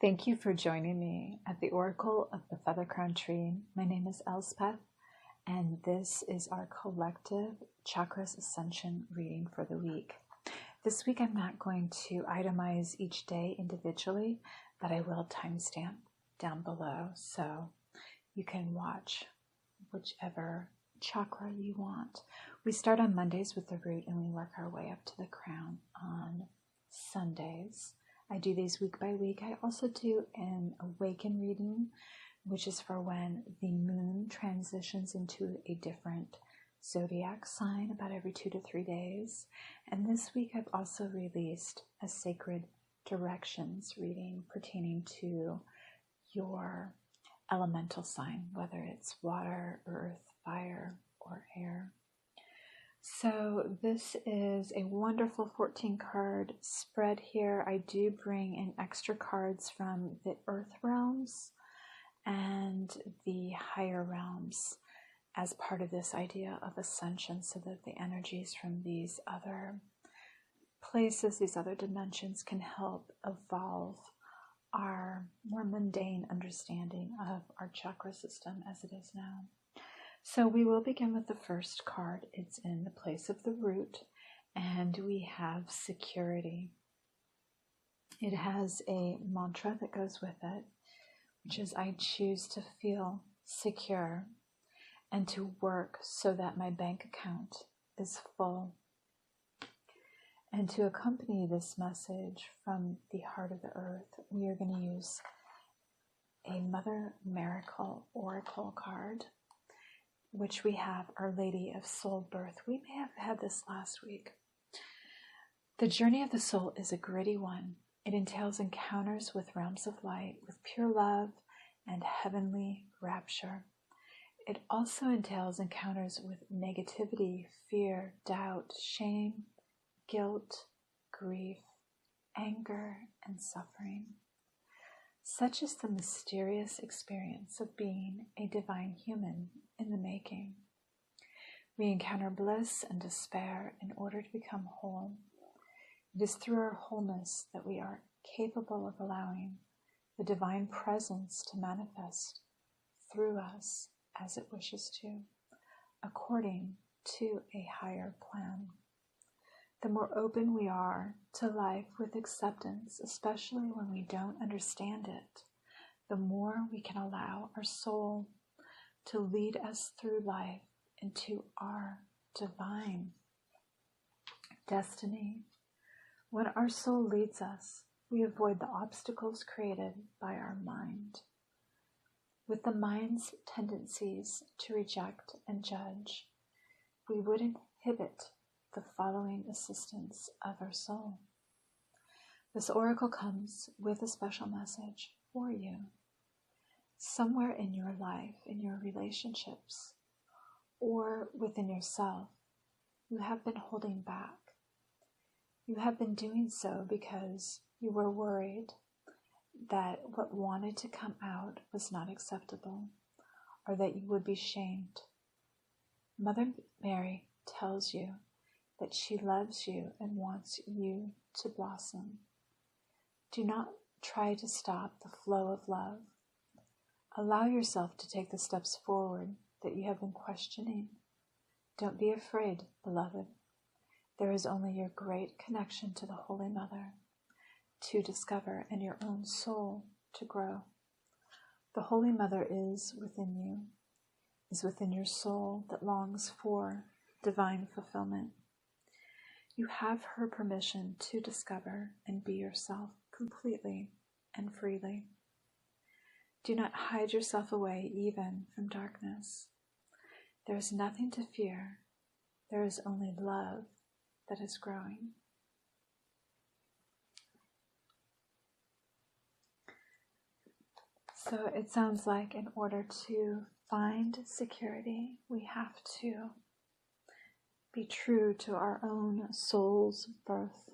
Thank you for joining me at the Oracle of the Feather Crown Tree. My name is Elspeth, and this is our collective Chakras Ascension reading for the week. This week I'm not going to itemize each day individually, but I will timestamp down below so you can watch whichever chakra you want. We start on Mondays with the root and we work our way up to the crown on Sundays. I do these week by week. I also do an awaken reading, which is for when the moon transitions into a different zodiac sign about every 2 to 3 days. And this week I've also released a sacred directions reading pertaining to your elemental sign, whether it's water, earth, fire, or air. So this is a wonderful 14 card spread here. I do bring in extra cards from the earth realms and the higher realms as part of this idea of ascension, so that the energies from these other places, these other dimensions, can help evolve our more mundane understanding of our chakra system as it is now. So we will begin with the first card. It's in the place of the root, and we have security. It has a mantra that goes with it, which is, I choose to feel secure and to work so that my bank account is full. And to accompany this message from the heart of the earth, we are going to use a Mother Miracle Oracle card, which we have Our Lady of Soul Birth. We may have had this last week. The journey of the soul is a gritty one. It entails encounters with realms of light, with pure love and heavenly rapture. It also entails encounters with negativity, fear, doubt, shame, guilt, grief, anger, and suffering. Such is the mysterious experience of being a divine human in the making. We encounter bliss and despair in order to become whole. It is through our wholeness that we are capable of allowing the divine presence to manifest through us as it wishes to, according to a higher plan. The more open we are to life with acceptance, especially when we don't understand it, the more we can allow our soul to lead us through life into our divine destiny. When our soul leads us, we avoid the obstacles created by our mind. With the mind's tendencies to reject and judge, we would inhibit the following assistance of our soul. This oracle comes with a special message for you. Somewhere in your life, in your relationships, or within yourself, you have been holding back. You have been doing so because you were worried that what wanted to come out was not acceptable, or that you would be shamed. Mother Mary tells you that she loves you and wants you to blossom. Do not try to stop the flow of love. Allow yourself to take the steps forward that you have been questioning. Don't be afraid, beloved. There is only your great connection to the Holy Mother to discover and your own soul to grow. The Holy Mother is within you, is within your soul that longs for divine fulfillment. You have her permission to discover and be yourself completely and freely. Do not hide yourself away even from darkness. There is nothing to fear. There is only love that is growing. So it sounds like in order to find security, we have to be true to our own soul's birth.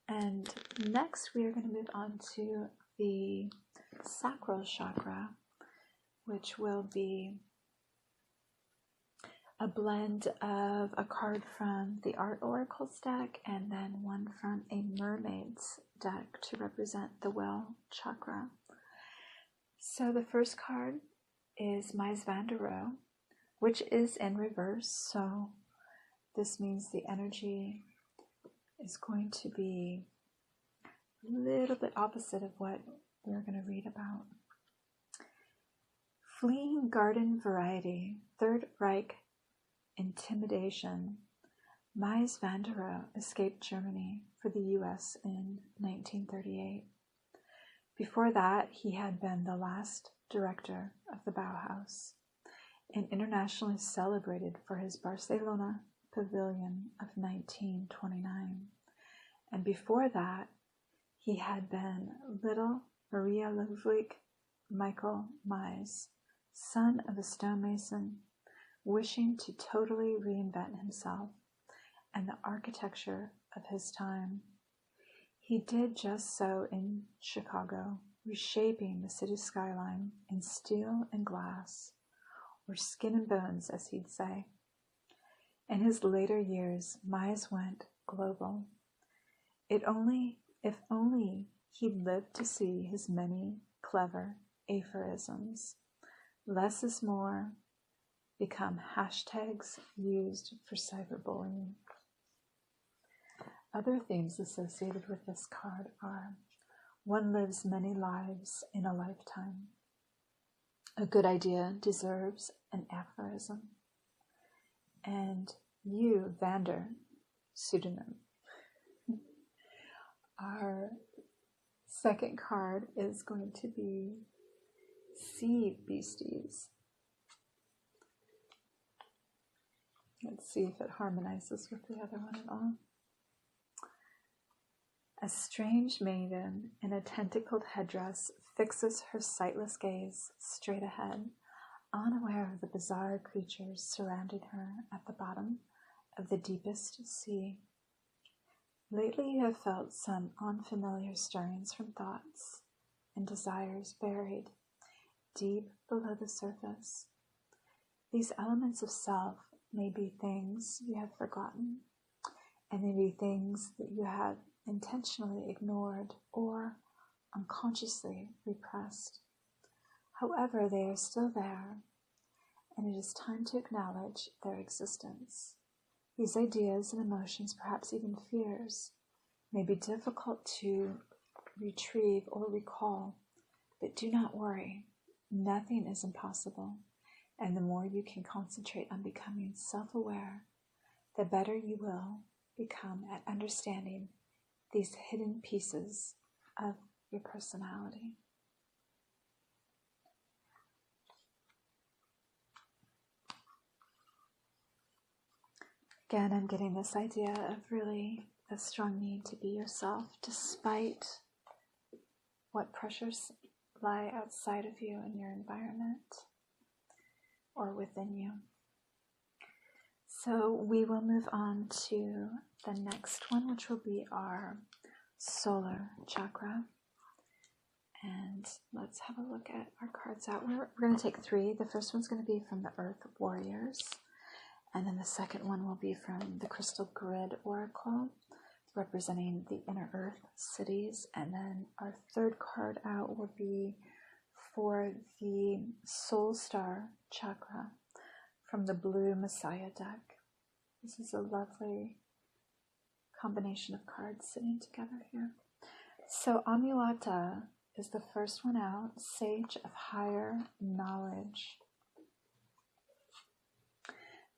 And next we are going to move on to the Sacral chakra, which will be a blend of a card from the Art Oracles deck and then one from a Mermaid's deck to represent the Whale chakra. So the first card is Mies van der Rohe, which is in reverse, so this means the energy is going to be a little bit opposite of what we're going to read about. Fleeing garden variety, Third Reich intimidation. Mies van der Rohe escaped Germany for the U.S. in 1938. Before that, he had been the last director of the Bauhaus and internationally celebrated for his Barcelona pavilion of 1929. And before that, he had been little Maria Ludwig Michael Mies, son of a stonemason, wishing to totally reinvent himself and the architecture of his time. He did just so in Chicago, reshaping the city skyline in steel and glass, or skin and bones, as he'd say. In his later years, Mies went global. If only he'd lived to see his many clever aphorisms, less is more, become hashtags used for cyberbullying. Other themes associated with this card are: one lives many lives in a lifetime. A good idea deserves an aphorism. And you, Vander, pseudonym. Our second card is going to be Sea Beasties. Let's see if it harmonizes with the other one at all. A strange maiden in a tentacled headdress fixes her sightless gaze straight ahead, unaware of the bizarre creatures surrounding her at the bottom of the deepest sea. Lately you have felt some unfamiliar stirrings from thoughts and desires buried deep below the surface. These elements of self may be things you have forgotten, and may be things that you have intentionally ignored or unconsciously repressed. However, they are still there, and it is time to acknowledge their existence. These ideas and emotions, perhaps even fears, may be difficult to retrieve or recall, but do not worry. Nothing is impossible, and the more you can concentrate on becoming self-aware, the better you will become at understanding these hidden pieces of your personality. Again, I'm getting this idea of really a strong need to be yourself, despite what pressures lie outside of you in your environment or within you. So we will move on to the next one, which will be our solar chakra. And let's have a look at our cards out. We're going to take three. The first one's going to be from the Earth Warriors. And then the second one will be from the Crystal Grid Oracle, representing the inner Earth cities. And then our third card out will be for the Soul Star chakra from the Blue Messiah deck. This is a lovely combination of cards sitting together here. So Amulata is the first one out, Sage of Higher Knowledge.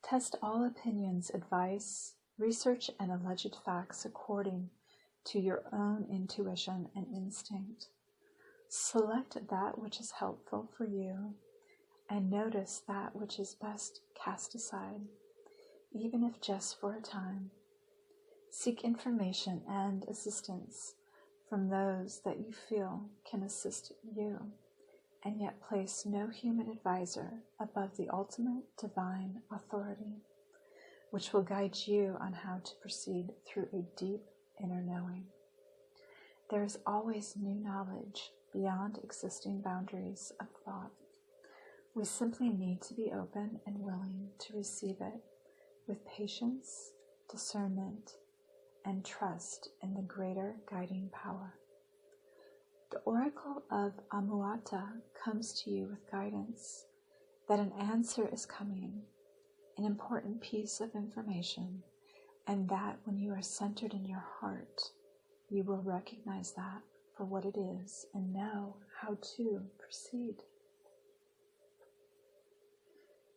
Test all opinions, advice, research, and alleged facts according to your own intuition and instinct. Select that which is helpful for you, and notice that which is best cast aside, even if just for a time. Seek information and assistance from those that you feel can assist you, and yet place no human advisor above the ultimate divine authority, which will guide you on how to proceed through a deep inner knowing. There is always new knowledge beyond existing boundaries of thought, We simply need to be open and willing to receive it with patience, discernment, and trust in the greater guiding power. The oracle of Amuata comes to you with guidance that an answer is coming, an important piece of information, and that when you are centered in your heart, you will recognize that for what it is and know how to proceed.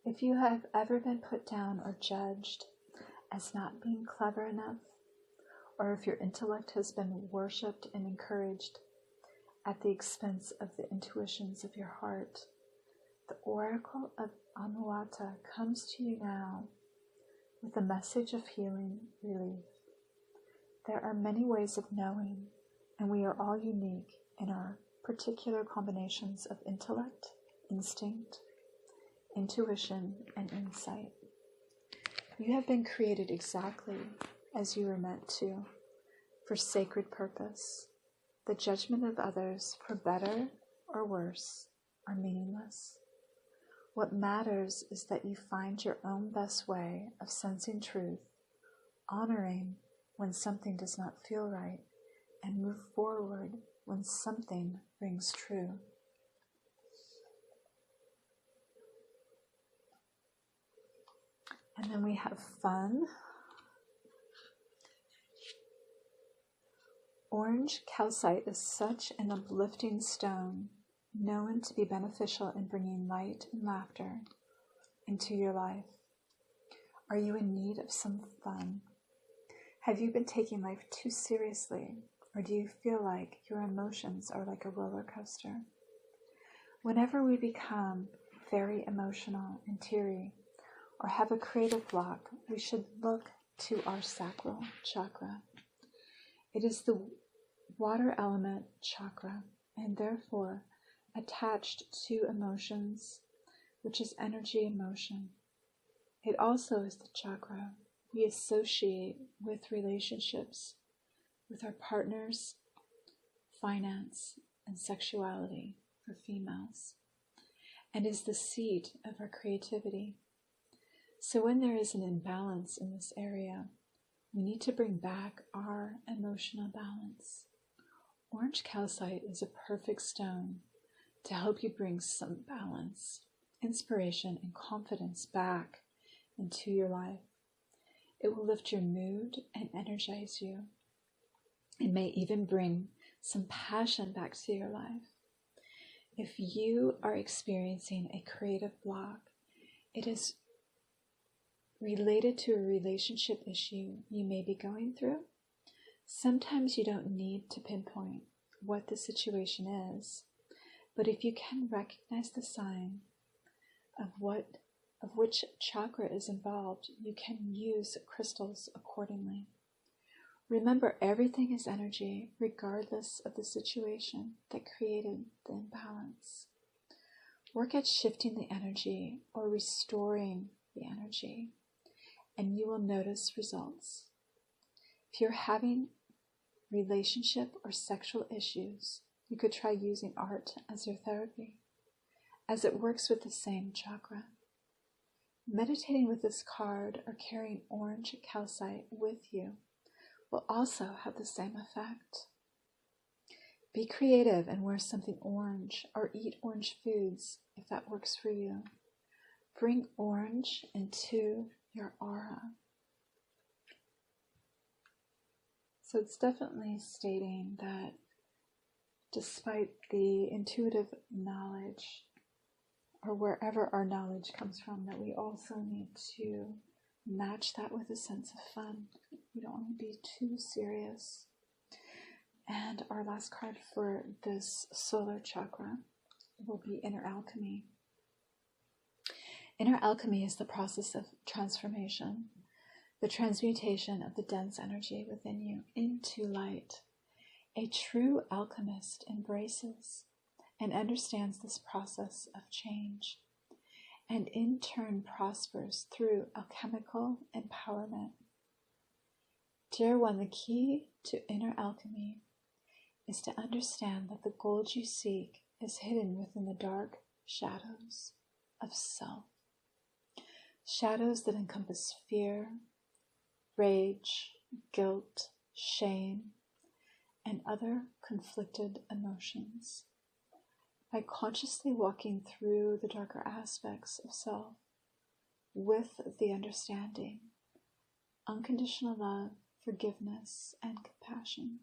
If you have ever been put down or judged as not being clever enough, or if your intellect has been worshipped and encouraged at the expense of the intuitions of your heart, the oracle of Amuata comes to you now with a message of healing relief. There are many ways of knowing, and we are all unique in our particular combinations of intellect, instinct, intuition, and insight. You have been created exactly as you were meant to, for sacred purpose. The judgment of others, for better or worse, are meaningless. What matters is that you find your own best way of sensing truth, honoring when something does not feel right, and move forward when something rings true. And then we have fun. Orange calcite is such an uplifting stone, known to be beneficial in bringing light and laughter into your life. Are you in need of some fun? Have you been taking life too seriously, or do you feel like your emotions are like a roller coaster? Whenever we become very emotional and teary, or have a creative block, we should look to our sacral chakra. It is the water element chakra, and therefore attached to emotions, which is energy emotion. It also is the chakra we associate with relationships, with our partners, finance, and sexuality for females, and is the seat of our creativity. So when there is an imbalance in this area, we need to bring back our emotional balance. Orange calcite is a perfect stone to help you bring some balance, inspiration, and confidence back into your life. It will lift your mood and energize you. It may even bring some passion back to your life. If you are experiencing a creative block, it is related to a relationship issue you may be going through. Sometimes you don't need to pinpoint what the situation is, but if you can recognize the sign of which chakra is involved, you can use crystals accordingly. Remember, everything is energy, regardless of the situation that created the imbalance. Work at shifting the energy or restoring the energy, and you will notice results. If you're having relationship or sexual issues, you could try using art as your therapy, as it works with the same chakra. Meditating with this card or carrying orange calcite with you will also have the same effect. Be creative and wear something orange or eat orange foods if that works for you. Bring orange into your aura. So it's definitely stating that despite the intuitive knowledge, or wherever our knowledge comes from, that we also need to match that with a sense of fun. We don't want to be too serious. And our last card for this solar chakra will be inner alchemy. Inner alchemy is the process of transformation, the transmutation of the dense energy within you into light. A true alchemist embraces and understands this process of change, and in turn prospers through alchemical empowerment. Dear one, the key to inner alchemy is to understand that the gold you seek is hidden within the dark shadows of self. Shadows that encompass fear, rage, guilt, shame, and other conflicted emotions. By consciously walking through the darker aspects of self with the understanding, unconditional love, forgiveness, and compassion,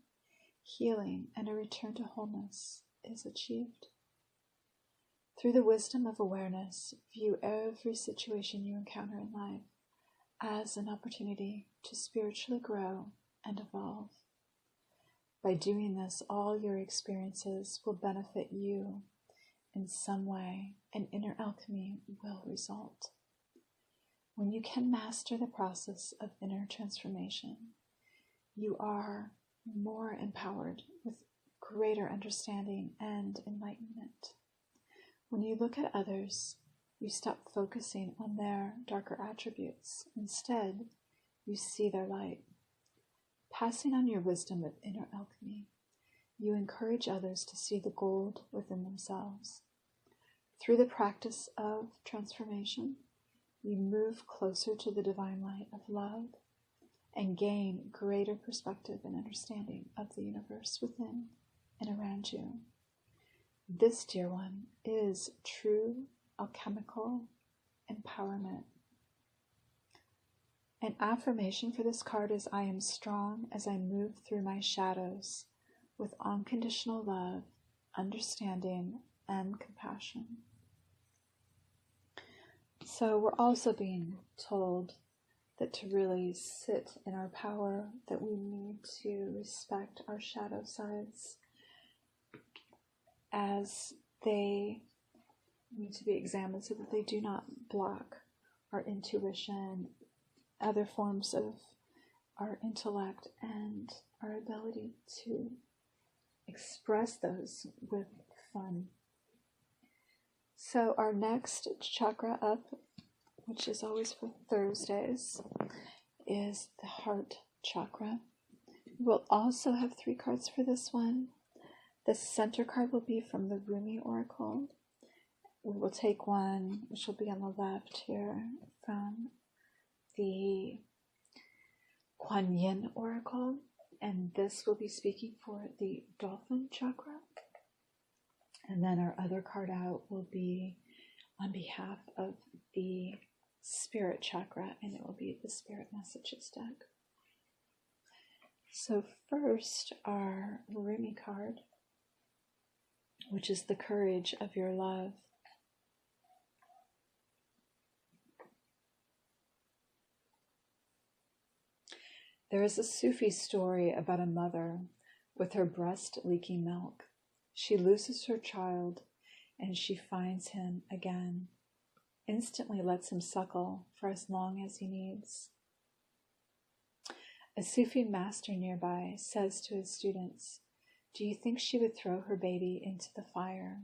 healing and a return to wholeness is achieved. Through the wisdom of awareness, view every situation you encounter in life as an opportunity to spiritually grow and evolve. By doing this, all your experiences will benefit you in some way, and inner alchemy will result. When you can master the process of inner transformation, you are more empowered with greater understanding and enlightenment. When you look at others, you stop focusing on their darker attributes. Instead, you see their light. Passing on your wisdom of inner alchemy, you encourage others to see the gold within themselves. Through the practice of transformation, you move closer to the divine light of love and gain greater perspective and understanding of the universe within and around you. This, dear one, is true alchemical empowerment. An affirmation for this card is, I am strong as I move through my shadows with unconditional love, understanding, and compassion. So we're also being told that to really sit in our power, that we need to respect our shadow sides as they need to be examined so that they do not block our intuition, other forms of our intellect, and our ability to express those with fun. So our next chakra up, which is always for Thursdays, is the heart chakra. We'll also have 3 cards for this one. The center card will be from the Rumi Oracle. We will take one, which will be on the left here, from the Kuan Yin Oracle, and this will be speaking for the Dolphin chakra. And then our other card out will be on behalf of the Spirit chakra, and it will be the Spirit Messages deck. So first, our Rumi card, which is the courage of your love. There is a Sufi story about a mother with her breast leaking milk. She loses her child, and she finds him again, instantly lets him suckle for as long as he needs. A Sufi master nearby says to his students, "Do you think she would throw her baby into the fire?"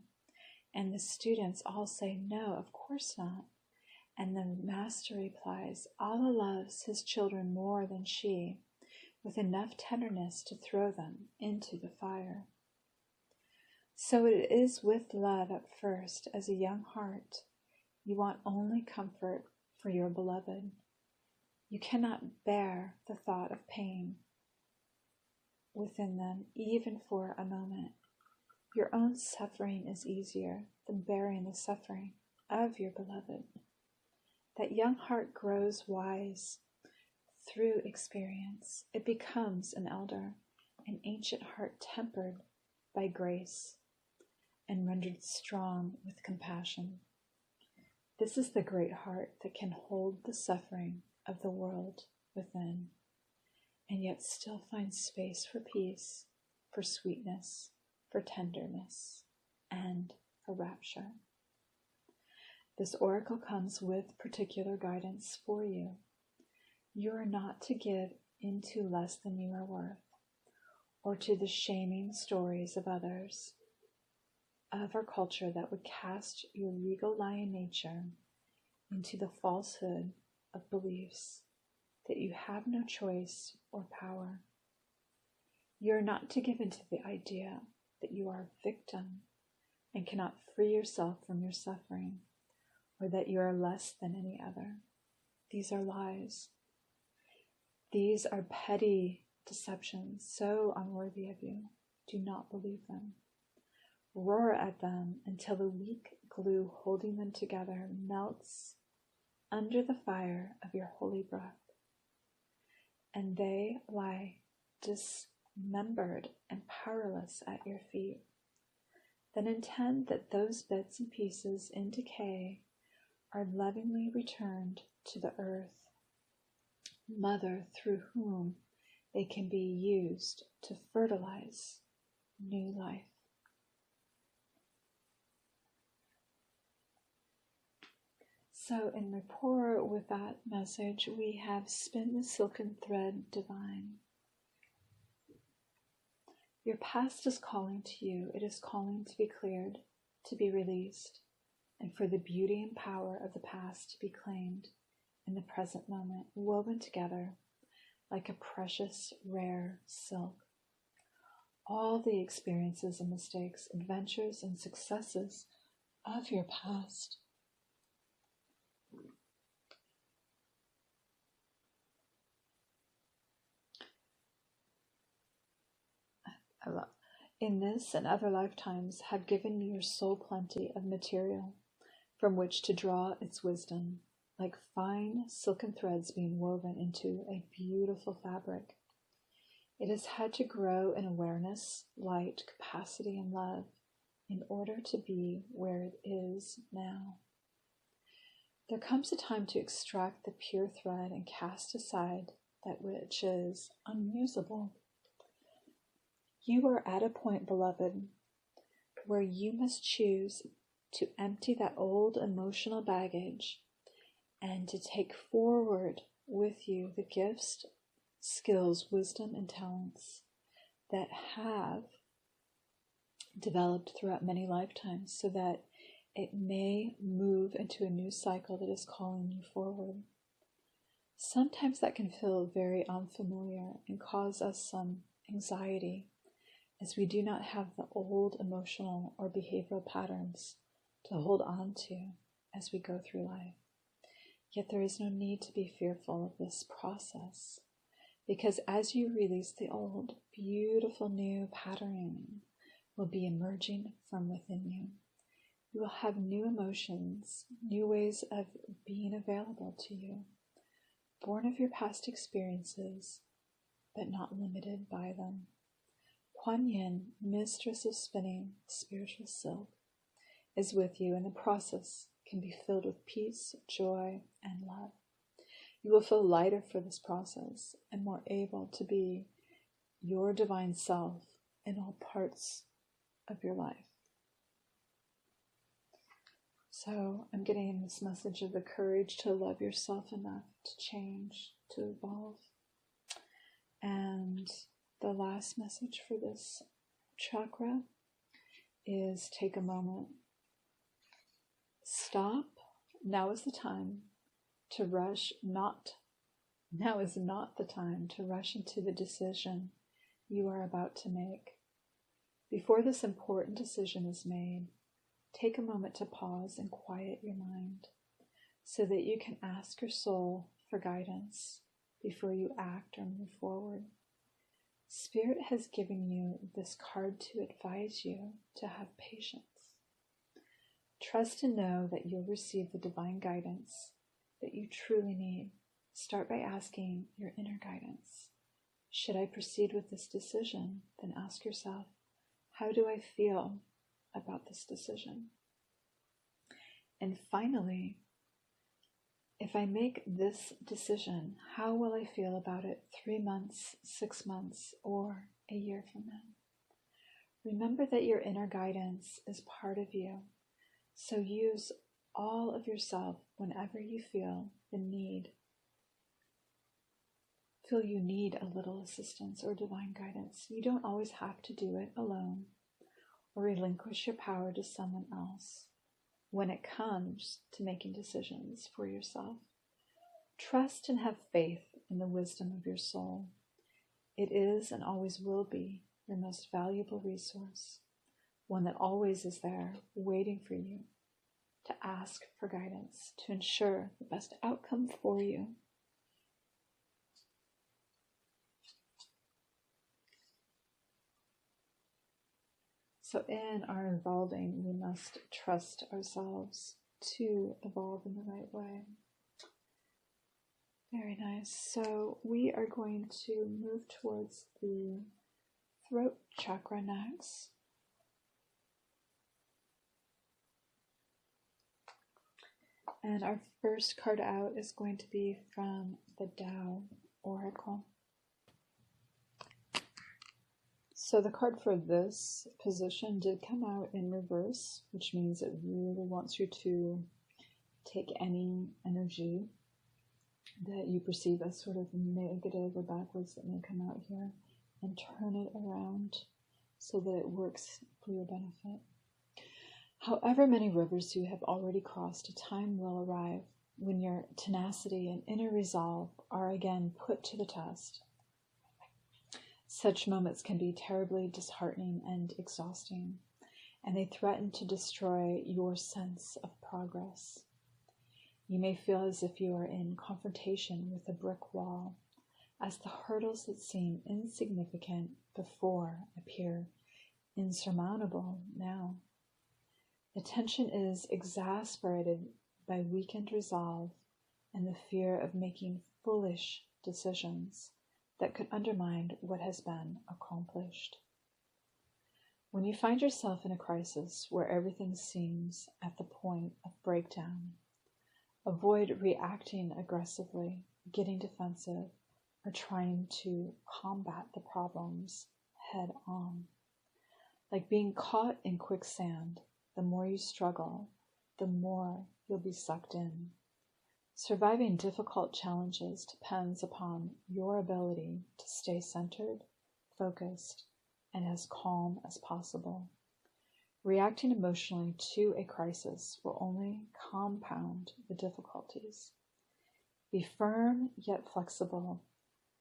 And the students all say, "No, of course not." And the master replies, "Allah loves his children more than she, with enough tenderness to throw them into the fire." So it is with love at first. As a young heart, you want only comfort for your beloved. You cannot bear the thought of pain within them, even for a moment. Your own suffering is easier than bearing the suffering of your beloved. That young heart grows wise through experience. It becomes an elder, an ancient heart tempered by grace and rendered strong with compassion. This is the great heart that can hold the suffering of the world within, and yet still find space for peace, for sweetness, for tenderness, and for rapture. This oracle comes with particular guidance for you. You are not to give into less than you are worth, or to the shaming stories of others, of our culture that would cast your regal lion nature into the falsehood of beliefs that you have no choice or power. You are not to give into the idea that you are a victim and cannot free yourself from your suffering, or that you are less than any other. These are lies. These are petty deceptions, so unworthy of you. Do not believe them. Roar at them until the weak glue holding them together melts under the fire of your holy breath, and they lie dismembered and powerless at your feet. Then intend that those bits and pieces in decay are lovingly returned to the earth, mother through whom they can be used to fertilize new life. So in rapport with that message, we have spin the silken thread divine. Your past is calling to you. It is calling to be cleared, to be released, and for the beauty and power of the past to be claimed in the present moment, woven together like a precious, rare silk. All the experiences and mistakes, adventures and successes of your past in this and other lifetimes have given your soul plenty of material from which to draw its wisdom, like fine silken threads being woven into a beautiful fabric. It has had to grow in awareness, light, capacity, and love in order to be where it is now. There comes a time to extract the pure thread and cast aside that which is unusable. You are at a point, beloved, where you must choose to empty that old emotional baggage and to take forward with you the gifts, skills, wisdom, and talents that have developed throughout many lifetimes so that it may move into a new cycle that is calling you forward. Sometimes that can feel very unfamiliar and cause us some anxiety, as we do not have the old emotional or behavioral patterns to hold on to as we go through life. Yet there is no need to be fearful of this process, because as you release the old, beautiful new patterning will be emerging from within you. You will have new emotions, new ways of being available to you, born of your past experiences, but not limited by them. Kuan Yin, mistress of spinning spiritual silk, is with you, and the process can be filled with peace, joy, and love. You will feel lighter for this process and more able to be your divine self in all parts of your life. So I'm getting this message of the courage to love yourself enough to change, to evolve. And the last message for this chakra is take a moment. Stop. Now is the time to rush Now is not the time to rush into the decision you are about to make. Before this important decision is made, take a moment to pause and quiet your mind so that you can ask your soul for guidance before you act or move forward. Spirit has given you this card to advise you to have patience. Trust and know that you'll receive the divine guidance that you truly need. Start by asking your inner guidance. Should I proceed with this decision? Then ask yourself, how do I feel about this decision? And finally, if I make this decision, how will I feel about it 3 months, 6 months, or a year from now? Remember that your inner guidance is part of you, so use all of yourself whenever you feel you need a little assistance or divine guidance. You don't always have to do it alone or relinquish your power to someone else when it comes to making decisions for yourself. Trust and have faith in the wisdom of your soul. It is and always will be your most valuable resource, one that always is there waiting for you to ask for guidance to ensure the best outcome for you. So in our evolving, we must trust ourselves to evolve in the right way. Very nice. So we are going to move towards the throat chakra next. And our first card out is going to be from the Tao Oracle. So the card for this position did come out in reverse, which means it really wants you to take any energy that you perceive as sort of negative or backwards that may come out here and turn it around so that it works for your benefit. However many rivers you have already crossed, a time will arrive when your tenacity and inner resolve are again put to the test. Such moments can be terribly disheartening and exhausting, and they threaten to destroy your sense of progress. You may feel as if you are in confrontation with a brick wall, as the hurdles that seem insignificant before appear insurmountable now. The tension is exasperated by weakened resolve and the fear of making foolish decisions that could undermine what has been accomplished. When you find yourself in a crisis where everything seems at the point of breakdown, avoid reacting aggressively, getting defensive, or trying to combat the problems head on. Like being caught in quicksand, the more you struggle, the more you'll be sucked in. Surviving difficult challenges depends upon your ability to stay centered, focused, and as calm as possible. Reacting emotionally to a crisis will only compound the difficulties. Be firm yet flexible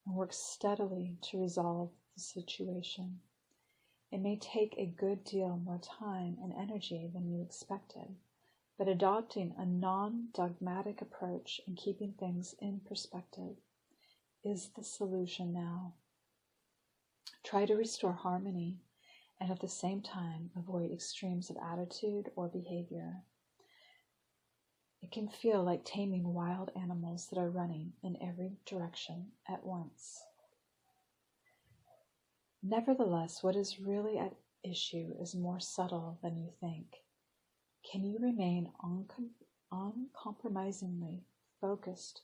and work steadily to resolve the situation. It may take a good deal more time and energy than you expected, but adopting a non-dogmatic approach and keeping things in perspective is the solution now. Try to restore harmony and at the same time avoid extremes of attitude or behavior. It can feel like taming wild animals that are running in every direction at once. Nevertheless, what is really at issue is more subtle than you think. Can you remain uncompromisingly focused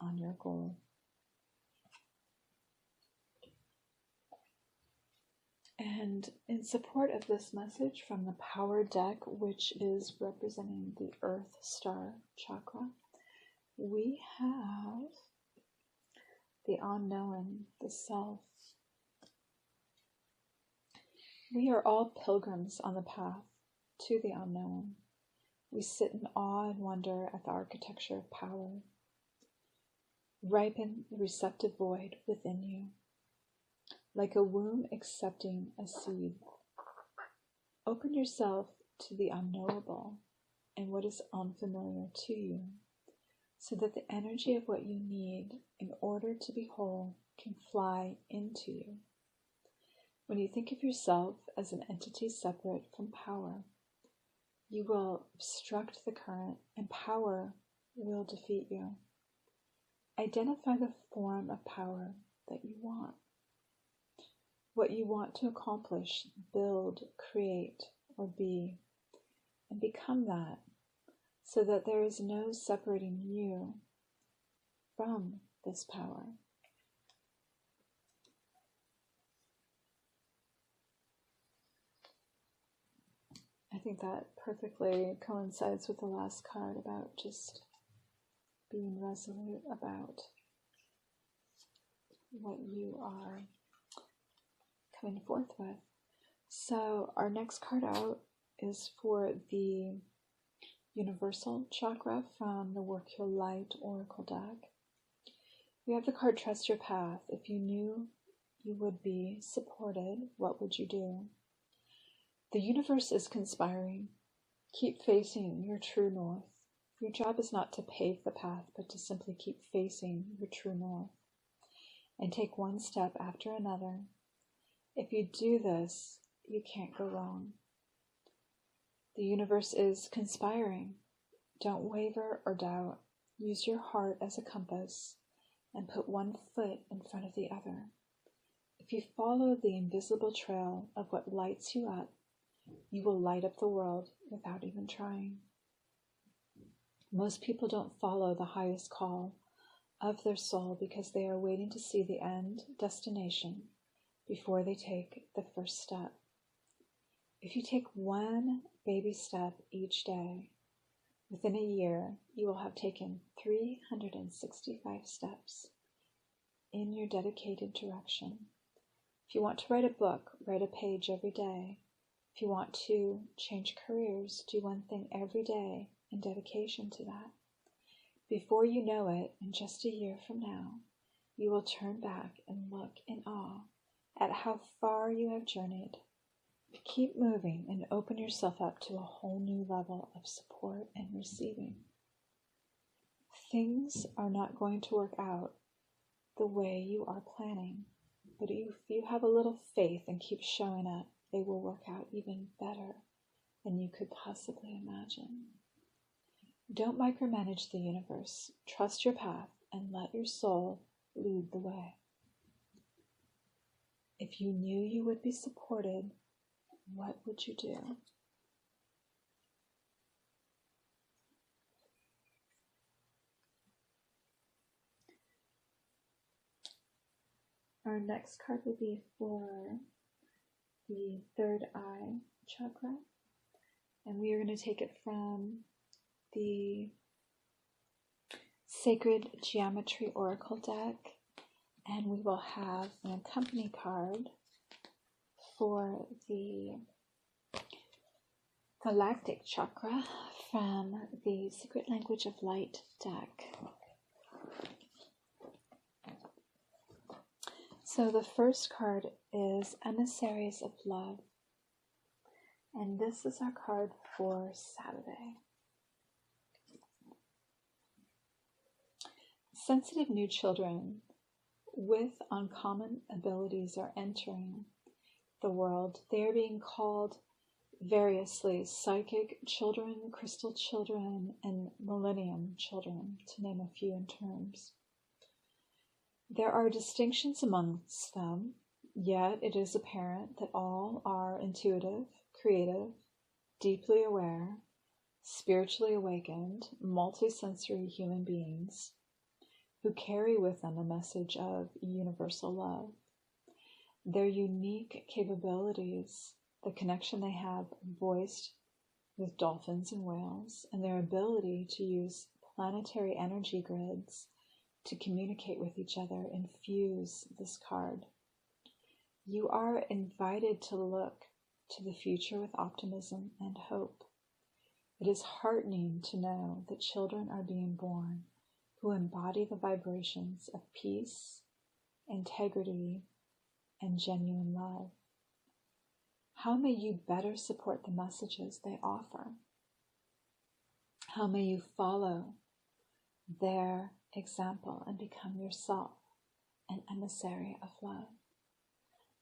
on your goal? And in support of this message from the Power deck, which is representing the Earth Star chakra, we have the unknown, the self. We are all pilgrims on the path to the unknown. We sit in awe and wonder at the architecture of power. Ripen the receptive void within you. Like a womb accepting a seed, open yourself to the unknowable and what is unfamiliar to you, so that the energy of what you need in order to be whole can fly into you. When you think of yourself as an entity separate from power, you will obstruct the current and power will defeat you. Identify the form of power that you want. What you want to accomplish, build, create, or be, and become that, so that there is no separating you from this power. I think that perfectly coincides with the last card about just being resolute about what you are coming forth with. So our next card out is for the Universal Chakra from the Work Your Light Oracle deck. We have the card Trust Your Path. If you knew you would be supported, what would you do? The universe is conspiring Keep facing your true north. Your job is not to pave the path, but to simply keep facing your true north and take one step after another. If you do this, you can't go wrong. The universe is conspiring. Don't waver or doubt. Use your heart as a compass and put one foot in front of the other. If you follow the invisible trail of what lights you up, you will light up the world without even trying. Most people don't follow the highest call of their soul because they are waiting to see the end destination before they take the first step. If you take one baby step each day, within a year, you will have taken 365 steps in your dedicated direction. If you want to write a book, write a page every day. If you want to change careers, do one thing every day in dedication to that. Before you know it, in just a year from now, you will turn back and look in awe at how far you have journeyed. Keep moving and open yourself up to a whole new level of support and receiving. Things are not going to work out the way you are planning, but if you have a little faith and keep showing up, they will work out even better than you could possibly imagine. Don't micromanage the universe. Trust your path and let your soul lead the way. If you knew you would be supported, what would you do? Our next card will be for the third eye chakra, and we are going to take it from the Sacred Geometry Oracle deck, and we will have an accompany card for the Galactic Chakra from the Secret Language of Light deck. So the first card is Emissaries of Love, and this is our card for Saturday. Sensitive new children with uncommon abilities are entering the world. They are being called variously psychic children, crystal children, and millennium children, to name a few in terms. There are distinctions amongst them, yet it is apparent that all are intuitive, creative, deeply aware, spiritually awakened, multisensory human beings who carry with them a message of universal love. Their unique capabilities, the connection they have voiced with dolphins and whales, and their ability to use planetary energy grids to communicate with each other infuse this card. You are invited to look to the future with optimism and hope. It is heartening to know that children are being born who embody the vibrations of peace, integrity, and genuine love. How may you better support the messages they offer? How may you follow their example and become yourself an emissary of love?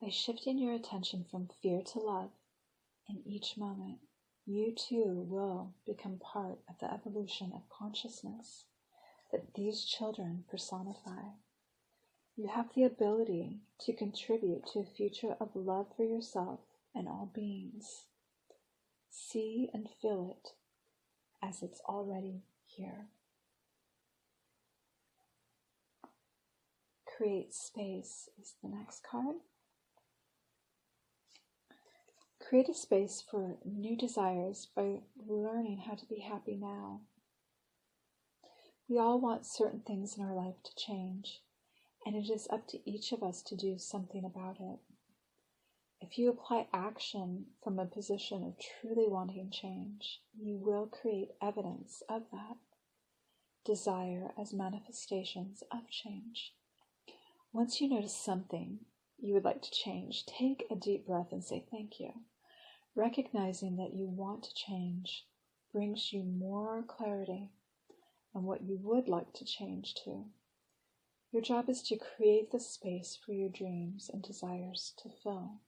By shifting your attention from fear to love in each moment, you too will become part of the evolution of consciousness that these children personify. You have the ability to contribute to a future of love for yourself and all beings. See and feel it as it's already here. Create space is the next card. Create a space for new desires by learning how to be happy now. We all want certain things in our life to change, and it is up to each of us to do something about it. If you apply action from a position of truly wanting change, you will create evidence of that desire as manifestations of change. Once you notice something you would like to change, take a deep breath and say thank you, recognizing that you want to change brings you more clarity on what you would like to change to. Your job is to create the space for your dreams and desires to fill.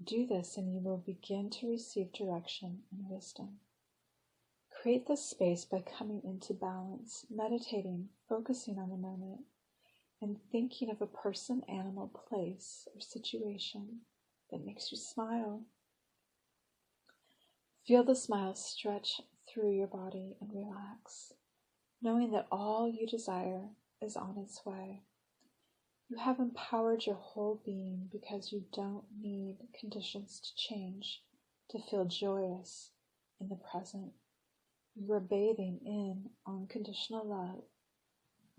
Do this and you will begin to receive direction and wisdom. Create this space by coming into balance, meditating, focusing on the moment, and thinking of a person, animal, place, or situation that makes you smile. Feel the smile stretch through your body and relax, knowing that all you desire is on its way. You have empowered your whole being because you don't need conditions to change to feel joyous in the present. You are bathing in unconditional love.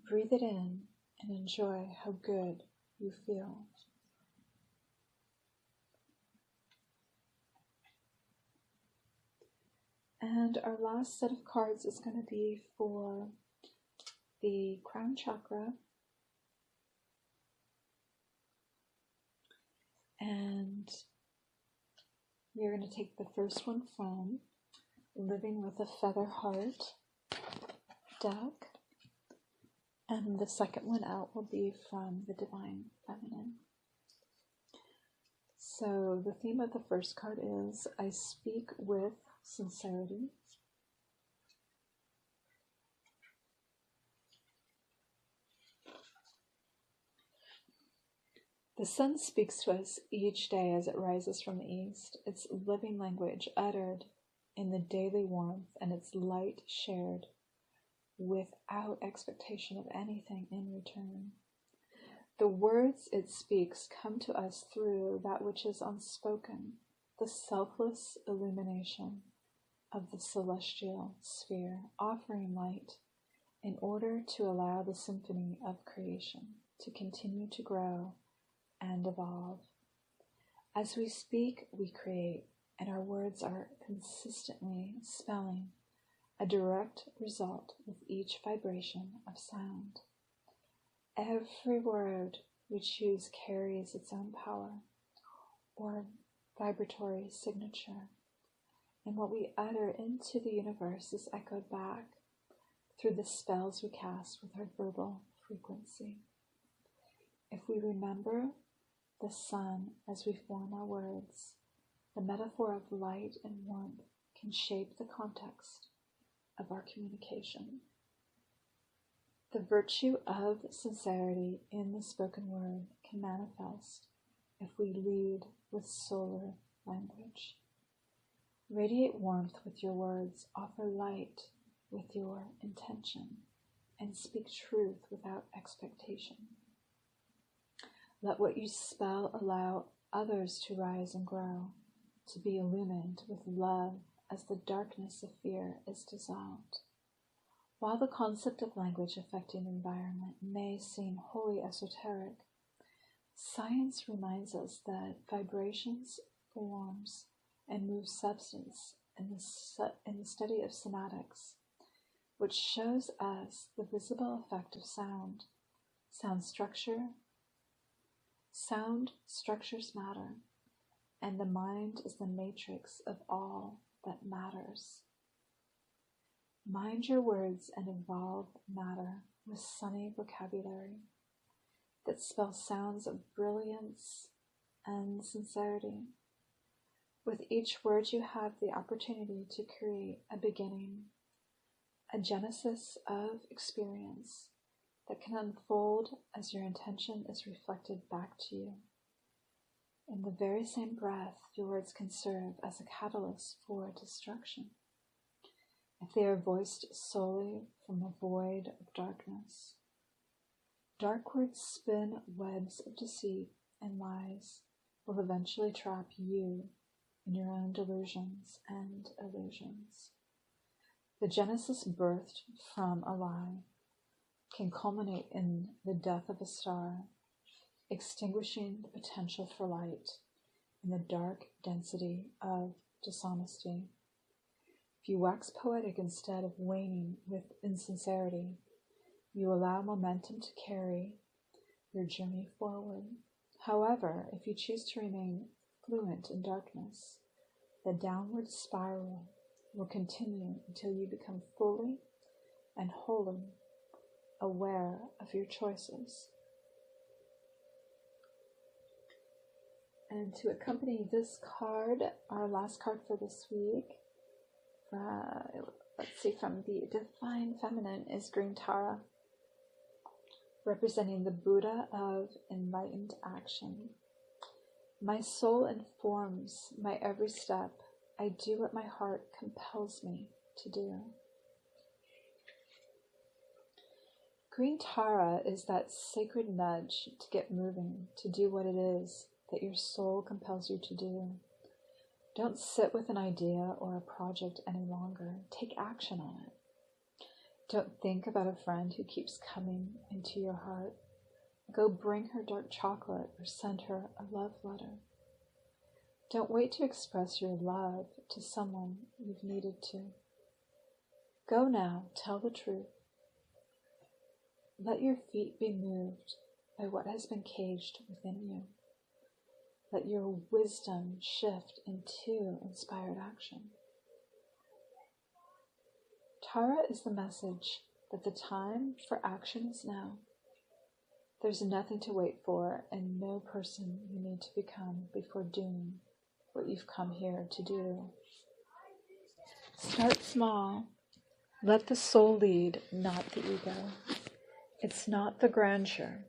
Breathe it in and enjoy how good you feel. And our last set of cards is going to be for the crown chakra. And we're going to take the first one from Living with a Feather Heart deck. And the second one out will be from the Divine Feminine. So the theme of the first card is I speak with sincerity. The sun speaks to us each day as it rises from the east, its living language uttered in the daily warmth and its light shared without expectation of anything in return. The words it speaks come to us through that which is unspoken, the selfless illumination of the celestial sphere, offering light in order to allow the symphony of creation to continue to grow and evolve. As we speak, we create, and our words are consistently spelling a direct result with each vibration of sound. Every word we choose carries its own power or vibratory signature, and what we utter into the universe is echoed back through the spells we cast with our verbal frequency. If we remember the sun as we form our words, the metaphor of light and warmth can shape the context of our communication. The virtue of sincerity in the spoken word can manifest if we lead with solar language. Radiate warmth with your words, offer light with your intention, and speak truth without expectation. Let what you spell allow others to rise and grow, to be illumined with love as the darkness of fear is dissolved. While the concept of language affecting the environment may seem wholly esoteric, science reminds us that vibrations forms and move substance in the study of somatics, which shows us the visible effect of sound. Sound structures matter, and the mind is the matrix of all that matters. Mind your words and evolve matter with sunny vocabulary that spells sounds of brilliance and sincerity. With each word you have the opportunity to create a beginning, a genesis of experience that can unfold as your intention is reflected back to you. In the very same breath, your words can serve as a catalyst for destruction if they are voiced solely from a void of darkness. Dark words spin webs of deceit and lies, will eventually trap you in your own delusions and illusions. The genesis birthed from a lie can culminate in the death of a star, extinguishing the potential for light in the dark density of dishonesty. If you wax poetic instead of waning with insincerity, you allow momentum to carry your journey forward. However, if you choose to remain fluent in darkness, the downward spiral will continue until you become fully and wholly aware of your choices. And to accompany this card, our last card for this week, let's see, from the Divine Feminine, is Green Tara, representing the Buddha of enlightened action. My soul informs my every step. I do what my heart compels me to do. Green Tara is that sacred nudge to get moving, to do what it is that your soul compels you to do. Don't sit with an idea or a project any longer. Take action on it. Don't think about a friend who keeps coming into your heart. Go bring her dark chocolate or send her a love letter. Don't wait to express your love to someone you've needed to. Go now, tell the truth. Let your feet be moved by what has been caged within you. Let your wisdom shift into inspired action. Tara is the message that the time for action is now. There's nothing to wait for and no person you need to become before doing what you've come here to do. Start small. Let the soul lead, not the ego. It's not the grandeur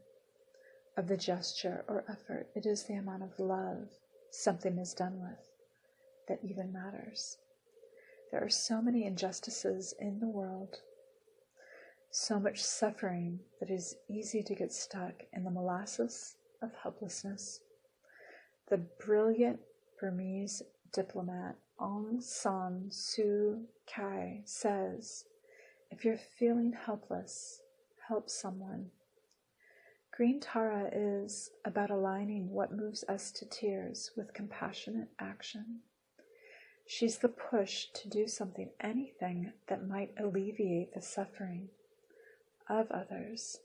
of the gesture or effort. It is the amount of love something is done with that even matters. There are so many injustices in the world, so much suffering that it is easy to get stuck in the molasses of helplessness. The brilliant Burmese diplomat Aung San Suu Kyi says, if you're feeling helpless, help someone. Green Tara is about aligning what moves us to tears with compassionate action. She's the push to do something, anything that might alleviate the suffering of others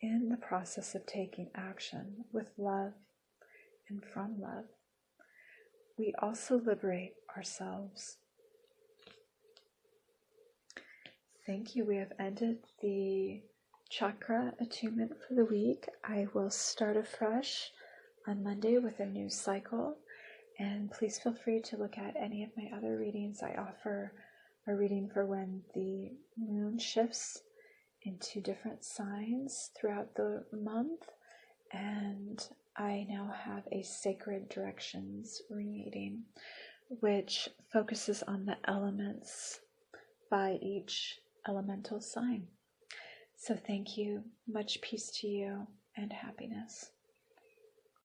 in the process of taking action with love and from love. We also liberate ourselves. Thank you. We have ended the chakra attunement for the week. I will start afresh on Monday with a new cycle, and please feel free to look at any of my other readings. I offer a reading for when the moon shifts into different signs throughout the month, and I now have a sacred directions reading which focuses on the elements by each elemental sign. So thank you, much peace to you, and happiness.